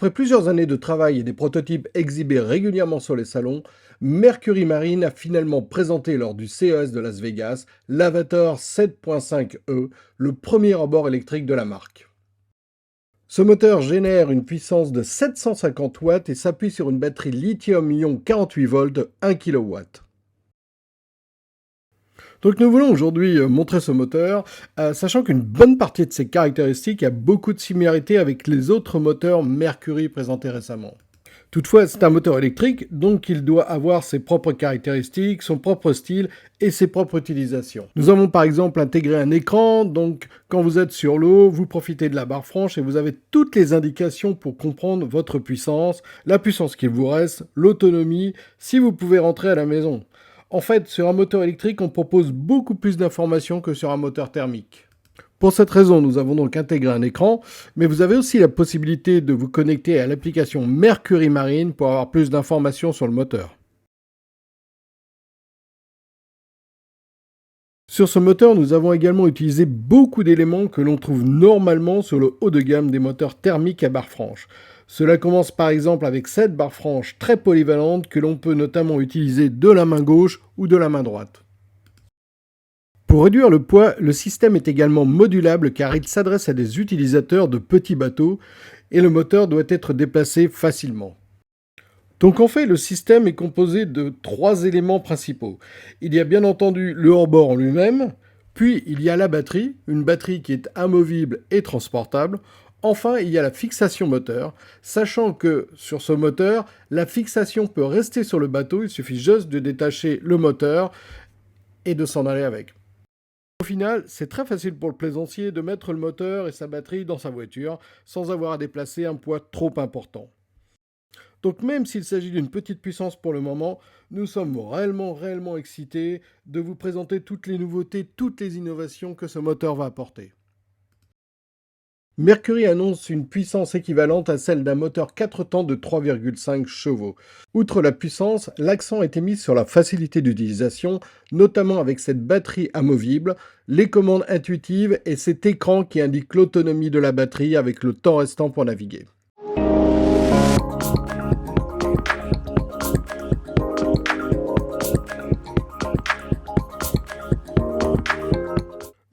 Après plusieurs années de travail et des prototypes exhibés régulièrement sur les salons, Mercury Marine a finalement présenté lors du CES de Las Vegas l'Avatar 7.5e, le premier à-bord électrique de la marque. Ce moteur génère une puissance de 750 watts et s'appuie sur une batterie lithium-ion 48 volts 1 kW. Donc nous voulons aujourd'hui montrer ce moteur, sachant qu'une bonne partie de ses caractéristiques a beaucoup de similarités avec les autres moteurs Mercury présentés récemment. Toutefois, c'est un moteur électrique, donc il doit avoir ses propres caractéristiques, son propre style et ses propres utilisations. Nous avons par exemple intégré un écran, donc quand vous êtes sur l'eau, vous profitez de la barre franche et vous avez toutes les indications pour comprendre votre puissance, la puissance qu'il vous reste, l'autonomie, si vous pouvez rentrer à la maison. En fait, sur un moteur électrique, on propose beaucoup plus d'informations que sur un moteur thermique. Pour cette raison, nous avons donc intégré un écran, mais vous avez aussi la possibilité de vous connecter à l'application Mercury Marine pour avoir plus d'informations sur le moteur. Sur ce moteur, nous avons également utilisé beaucoup d'éléments que l'on trouve normalement sur le haut de gamme des moteurs thermiques à barre franche. Cela commence par exemple avec cette barre franche très polyvalente que l'on peut notamment utiliser de la main gauche ou de la main droite. Pour réduire le poids, le système est également modulable car il s'adresse à des utilisateurs de petits bateaux et le moteur doit être déplacé facilement. Donc en fait, le système est composé de 3 éléments principaux. Il y a bien entendu le hors-bord en lui-même, puis il y a la batterie, une batterie qui est amovible et transportable. Enfin, il y a la fixation moteur, sachant que sur ce moteur, la fixation peut rester sur le bateau, il suffit juste de détacher le moteur et de s'en aller avec. Au final, c'est très facile pour le plaisancier de mettre le moteur et sa batterie dans sa voiture sans avoir à déplacer un poids trop important. Donc même s'il s'agit d'une petite puissance pour le moment, nous sommes réellement excités de vous présenter toutes les nouveautés, toutes les innovations que ce moteur va apporter. Mercury annonce une puissance équivalente à celle d'un moteur 4 temps de 3,5 chevaux. Outre la puissance, l'accent a été mis sur la facilité d'utilisation, notamment avec cette batterie amovible, les commandes intuitives et cet écran qui indique l'autonomie de la batterie avec le temps restant pour naviguer.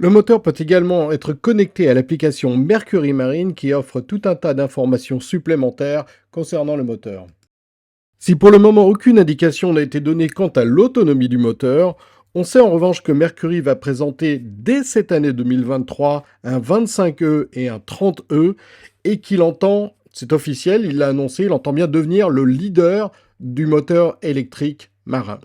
Le moteur peut également être connecté à l'application Mercury Marine qui offre tout un tas d'informations supplémentaires concernant le moteur. Si pour le moment aucune indication n'a été donnée quant à l'autonomie du moteur, on sait en revanche que Mercury va présenter dès cette année 2023 un 25E et un 30E et qu'il entend, c'est officiel, il l'a annoncé, il entend bien devenir le leader du moteur électrique marin.